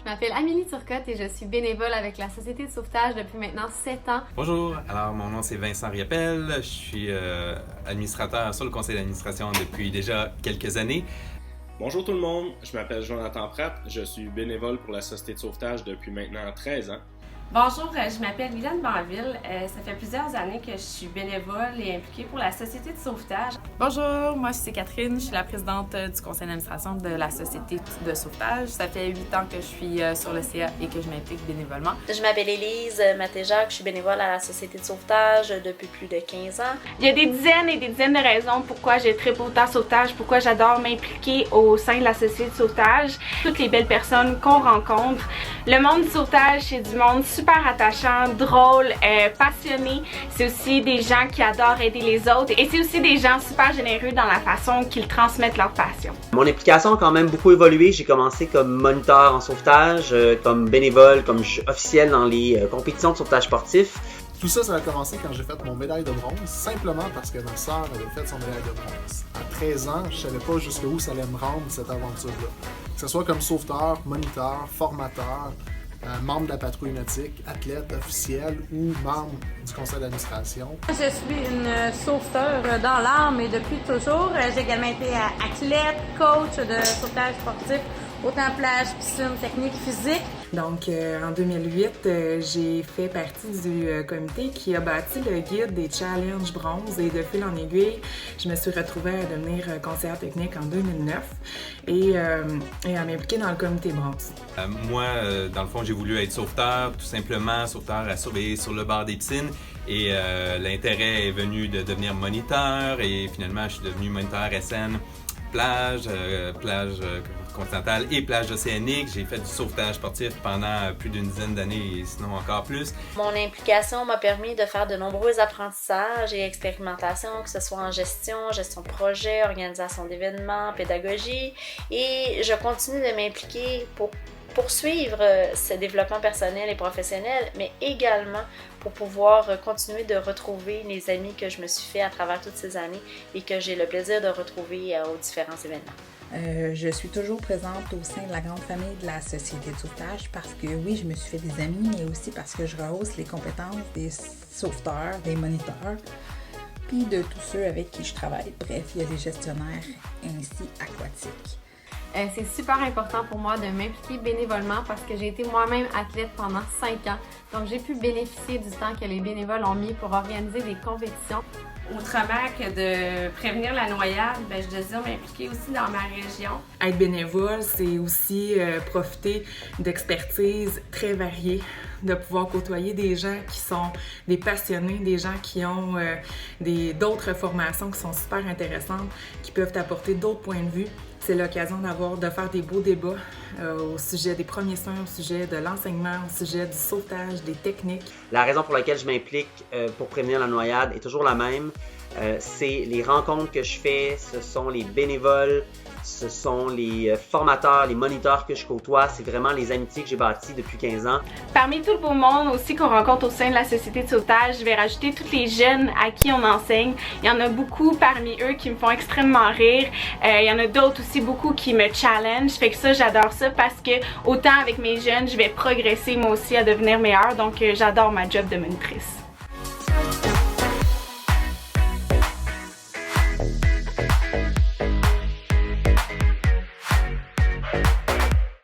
Je m'appelle Amélie Turcotte et je suis bénévole avec la Société de sauvetage depuis maintenant 7 ans. Bonjour, alors mon nom c'est Vincent Riappel, je suis administrateur sur le conseil d'administration depuis déjà quelques années. Bonjour tout le monde, je m'appelle Jonathan Pratt, je suis bénévole pour la Société de sauvetage depuis maintenant 13 ans. Bonjour, je m'appelle Liliane Banville. Ça fait plusieurs années que je suis bénévole et impliquée pour la Société de sauvetage. Bonjour, moi c'est Catherine, je suis la présidente du conseil d'administration de la Société de sauvetage. Ça fait 8 ans que je suis sur le CA et que je m'implique bénévolement. Je m'appelle Élise Matéjac, je suis bénévole à la Société de sauvetage depuis plus de 15 ans. Il y a des dizaines et des dizaines de raisons pourquoi je tripe autant sauvetage, pourquoi j'adore m'impliquer au sein de la Société de sauvetage. Toutes les belles personnes qu'on rencontre. Le monde du sauvetage, c'est du monde super attachant, drôle, passionné. C'est aussi des gens qui adorent aider les autres et c'est aussi des gens super généreux dans la façon qu'ils transmettent leur passion. Mon implication a quand même beaucoup évolué. J'ai commencé comme moniteur en sauvetage, comme bénévole, comme officiel dans les compétitions de sauvetage sportif. Tout ça, ça a commencé quand j'ai fait mon médaille de bronze, simplement parce que ma sœur avait fait son médaille de bronze. À 13 ans, je savais pas jusqu'où ça allait me rendre, cette aventure-là. Que ce soit comme sauveteur, moniteur, formateur, membre de la patrouille nautique, athlète officiel ou membre du conseil d'administration. Je suis une sauveteur dans l'âme et depuis toujours. J'ai également été athlète, coach de sauvetage sportif, autant plage, piscine, technique, physique. Donc en 2008, j'ai fait partie du comité qui a bâti le guide des challenges bronze et de fil en aiguille, je me suis retrouvée à devenir conseillère technique en 2009 et à m'impliquer dans le comité bronze. Moi, dans le fond, j'ai voulu être sauveteur, tout simplement, sauveteur à surveiller sur le bord des piscines. Et l'intérêt est venu de devenir moniteur et finalement, je suis devenu moniteur SN, plage continentale et plage océanique. J'ai fait du sauvetage sportif pendant plus d'une dizaine d'années et sinon encore plus. Mon implication m'a permis de faire de nombreux apprentissages et expérimentations, que ce soit en gestion de projet, organisation d'événements, pédagogie. Et je continue de m'impliquer pour poursuivre ce développement personnel et professionnel, mais également pour pouvoir continuer de retrouver les amis que je me suis fait à travers toutes ces années et que j'ai le plaisir de retrouver aux différents événements. Je suis toujours présente au sein de la grande famille de la Société de sauvetage parce que oui, je me suis fait des amis, mais aussi parce que je rehausse les compétences des sauveteurs, des moniteurs, puis de tous ceux avec qui je travaille. Bref, il y a des gestionnaires ainsi aquatiques. C'est super important pour moi de m'impliquer bénévolement parce que j'ai été moi-même athlète pendant 5 ans. Donc j'ai pu bénéficier du temps que les bénévoles ont mis pour organiser des compétitions. Autrement que de prévenir la noyade, je désire m'impliquer aussi dans ma région. Être bénévole, c'est aussi profiter d'expertises très variées, de pouvoir côtoyer des gens qui sont des passionnés, des gens qui ont d'autres formations qui sont super intéressantes, qui peuvent apporter d'autres points de vue. C'est l'occasion de faire des beaux débats au sujet des premiers soins, au sujet de l'enseignement, au sujet du sauvetage, des techniques. La raison pour laquelle je m'implique pour prévenir la noyade est toujours la même. C'est les rencontres que je fais, ce sont les bénévoles, ce sont les formateurs, les moniteurs que je côtoie. C'est vraiment les amitiés que j'ai bâties depuis 15 ans. Parmi tout le beau monde aussi qu'on rencontre au sein de la Société de sauvetage, je vais rajouter tous les jeunes à qui on enseigne. Il y en a beaucoup parmi eux qui me font extrêmement rire. Il y en a d'autres aussi beaucoup qui me challenge. Fait que ça, j'adore ça parce que autant avec mes jeunes, je vais progresser moi aussi à devenir meilleure. Donc j'adore ma job de monitrice.